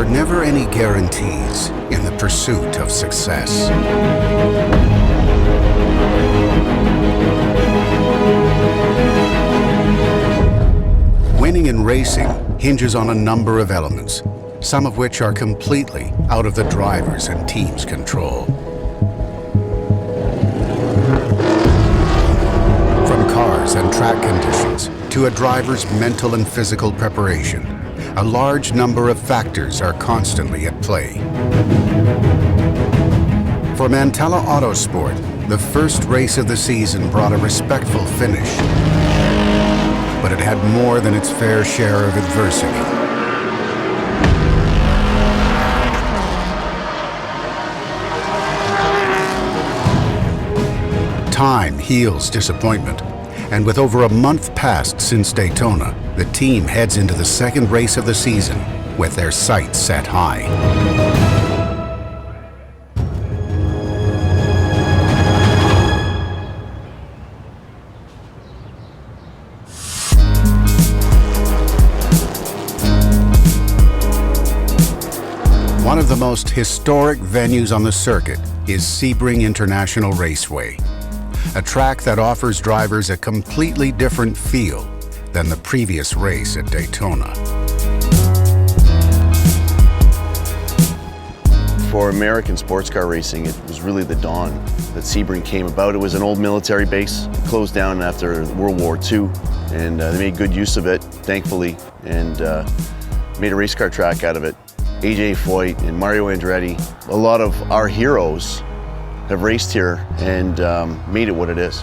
never any guarantees in the pursuit of success. Winning in racing hinges on a number of elements, some of which are completely out of the driver's and team's control. From cars and track conditions to a driver's mental and physical preparation, a large number of factors are constantly at play. For Mantella Autosport, the first race of the season brought a respectful finish, but it had more than its fair share of adversity. Time heals disappointment, and with over a month passed since Daytona, the team heads into the second race of the season with their sights set high. One of the most historic venues on the circuit is Sebring International Raceway, a track that offers drivers a completely different feel than the previous race at Daytona. For American sports car racing, it was really the dawn that Sebring came about. It was an old military base, closed down after World War II, and they made good use of it, thankfully, and made a race car track out of it. AJ Foyt and Mario Andretti, a lot of our heroes have raced here and made it what it is.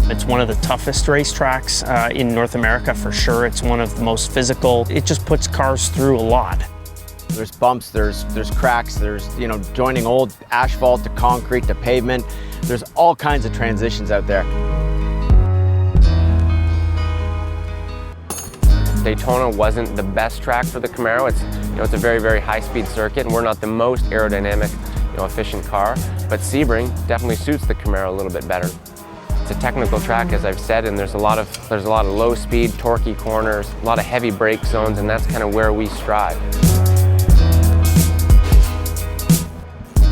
It's one of the toughest racetracks in North America for sure. It's one of the most physical. It just puts cars through a lot. There's bumps, there's cracks, there's joining old asphalt to concrete to pavement. There's all kinds of transitions out there. Daytona wasn't the best track for the Camaro. It's a very, very high-speed circuit, and we're not the most aerodynamic, efficient car. But Sebring definitely suits the Camaro a little bit better. It's a technical track, as I've said, and there's a lot of low-speed, torquey corners, a lot of heavy brake zones, and that's kind of where we strive.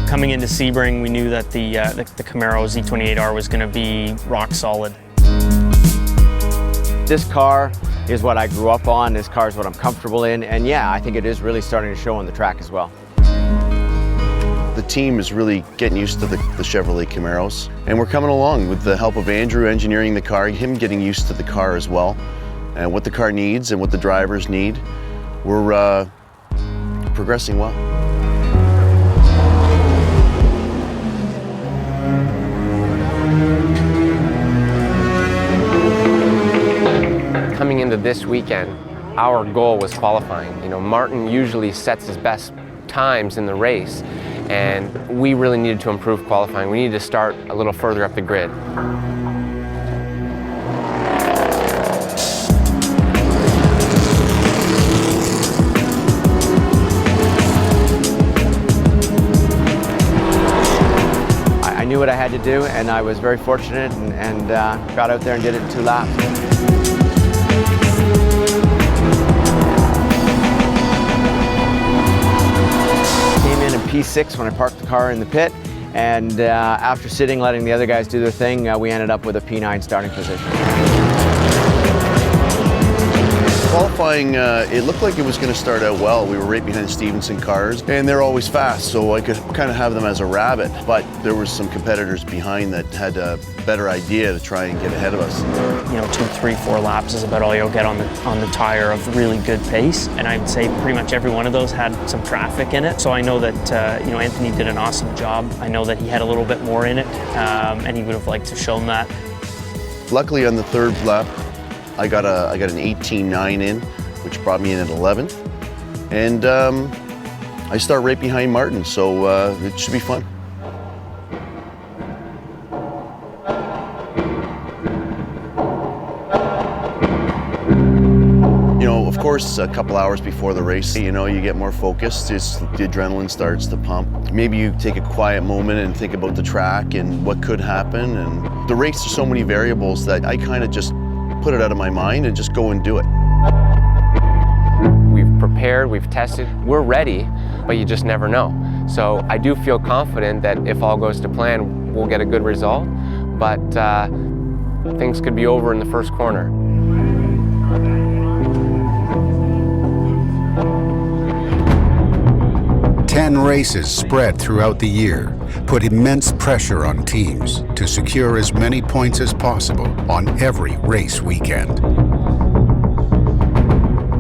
Coming into Sebring, we knew that the Camaro Z28R was going to be rock solid. This car is what I grew up on, this car is what I'm comfortable in, and yeah, I think it is really starting to show on the track as well. The team is really getting used to the Chevrolet Camaros, and we're coming along with the help of Andrew engineering the car, him getting used to the car as well, and what the car needs and what the drivers need. We're progressing well. Coming into this weekend, our goal was qualifying. Martin usually sets his best times in the race, and we really needed to improve qualifying. We needed to start a little further up the grid. I knew what I had to do, and I was very fortunate and got out there and did it in 2 laps. P6 when I parked the car in the pit, and after sitting, letting the other guys do their thing, we ended up with a P9 starting position. Qualifying, it looked like it was going to start out well. We were right behind Stevenson cars, and they're always fast, so I could kind of have them as a rabbit. But there were some competitors behind that had a better idea to try and get ahead of us. 2, 3, 4 laps is about all you'll get on the tire of really good pace, and I'd say pretty much every one of those had some traffic in it. So I know that Anthony did an awesome job. I know that he had a little bit more in it, and he would have liked to have shown that. Luckily, on the 3rd lap, I got an 18.9 in, which brought me in at 11th, and I start right behind Martin, so it should be fun. Of course, a couple hours before the race, you get more focused. The adrenaline starts to pump. Maybe you take a quiet moment and think about the track and what could happen. And the race, there's so many variables that I kind of just put it out of my mind and just go and do it. prepared, we've tested, we're ready, but you just never know. So I do feel confident that if all goes to plan, we'll get a good result, but things could be over in the first corner. Ten races spread throughout the year put immense pressure on teams to secure as many points as possible on every race weekend.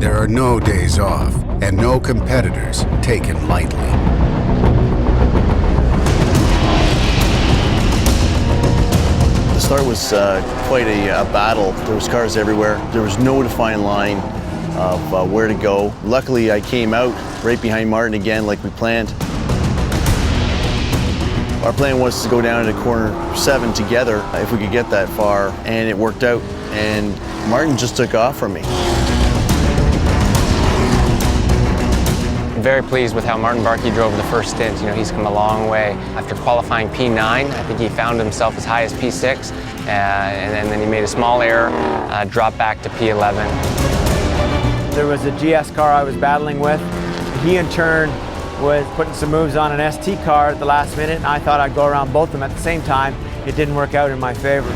There are no days off and no competitors taken lightly. The start was quite a battle. There was cars everywhere. There was no defined line of where to go. Luckily, I came out right behind Martin again like we planned. Our plan was to go down into corner 7 together if we could get that far, and it worked out, and Martin just took off from me. Very pleased with how Martin Barkey drove the first stint. You know, he's come a long way. After qualifying P9, I think he found himself as high as P6, and then he made a small error, dropped back to P11. There was a GS car I was battling with. He in turn was putting some moves on an ST car at the last minute, and I thought I'd go around both of them at the same time. It didn't work out in my favor.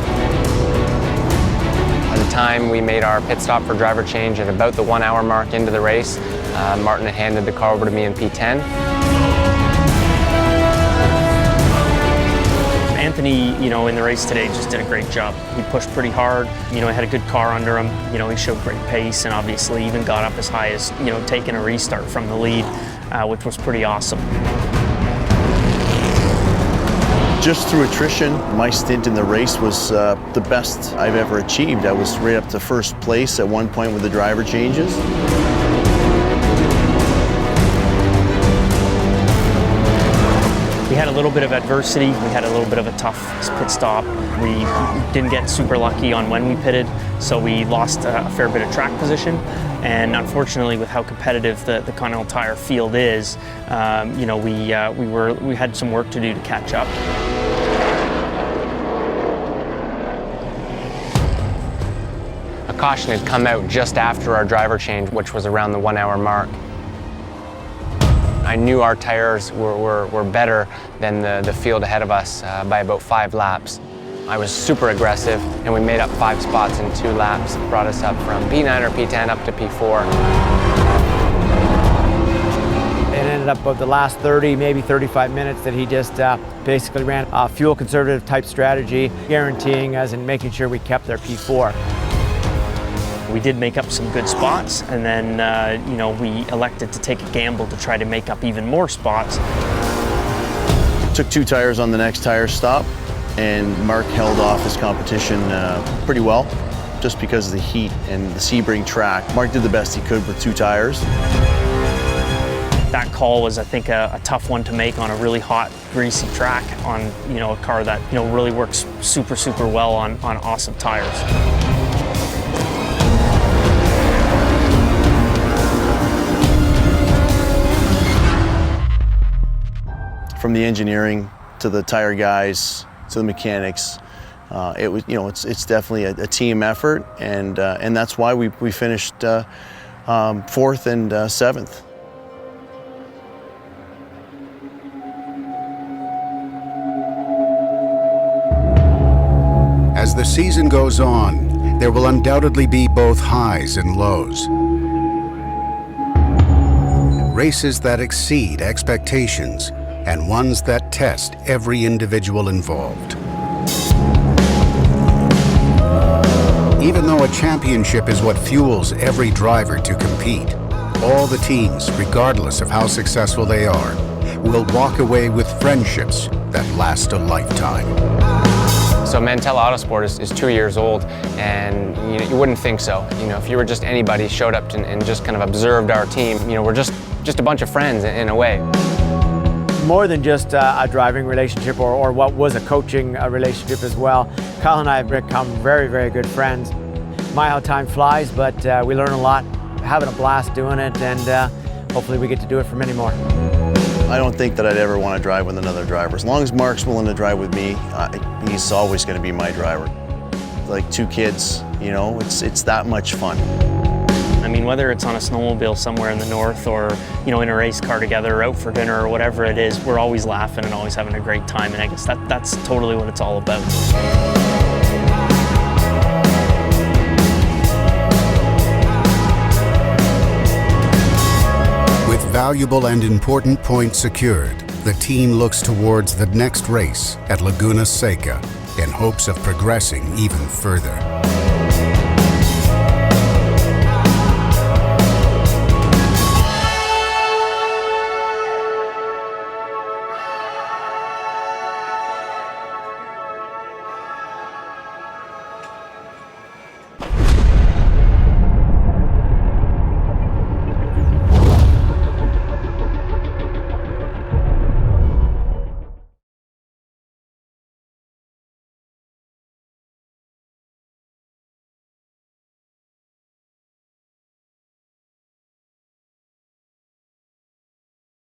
By the time we made our pit stop for driver change at about the 1 hour mark into the race, Martin had handed the car over to me in P10. Anthony, you know, in the race today just did a great job. He pushed pretty hard. You know, he had a good car under him. You know, he showed great pace and obviously even got up as high as, you know, taking a restart from the lead, which was pretty awesome. Just through attrition, my stint in the race was the best I've ever achieved. I was right up to first place at one point with the driver changes. We had a little bit of adversity. We had a little bit of a tough pit stop. We didn't get super lucky on when we pitted, so we lost a fair bit of track position. And unfortunately, with how competitive the Continental Tire field is, you know, we had some work to do to catch up. A caution had come out just after our driver change, which was around the 1 hour mark. I knew our tires were better than the field ahead of us by about 5 laps. I was super aggressive, and we made up 5 spots in 2 laps. It brought us up from P9 or P10 up to P4. It ended up about the last 30, maybe 35 minutes that he just basically ran a fuel conservative type strategy, guaranteeing us and making sure we kept our P4. We did make up some good spots, and then you know, we elected to take a gamble to try to make up even more spots. Took 2 tires on the next tire stop, and Mark held off his competition pretty well, just because of the heat and the Sebring track. Mark did the best he could with 2 tires. That call was, I think, a tough one to make on a really hot, greasy track on, you know, a car that, you know, really works super, super well on awesome tires. From the engineering to the tire guys to the mechanics, it was, you know, it's definitely a team effort, and that's why we finished 4th and 7th. As the season goes on, there will undoubtedly be both highs and lows. Races that exceed expectations and ones that test every individual involved. Even though a championship is what fuels every driver to compete, all the teams, regardless of how successful they are, will walk away with friendships that last a lifetime. So Mantella Autosport is 2 years old, and you wouldn't think so. You know, if you were just anybody, showed up and just kind of observed our team, you know, we're just a bunch of friends in a way. More than just a driving relationship or what was a coaching relationship as well. Kyle and I have become very, very good friends. My, how time flies, but we learn a lot, having a blast doing it, and hopefully we get to do it for many more. I don't think that I'd ever want to drive with another driver. As long as Mark's willing to drive with me, he's always going to be my driver. Like 2 kids, you know, it's that much fun. I mean, mean, whether it's on a snowmobile somewhere in the north or, you know, in a race car together or out for dinner or whatever it is, we're always laughing and always having a great time. And I guess that's totally what it's all about. With valuable and important points secured, the team looks towards the next race at Laguna Seca in hopes of progressing even further.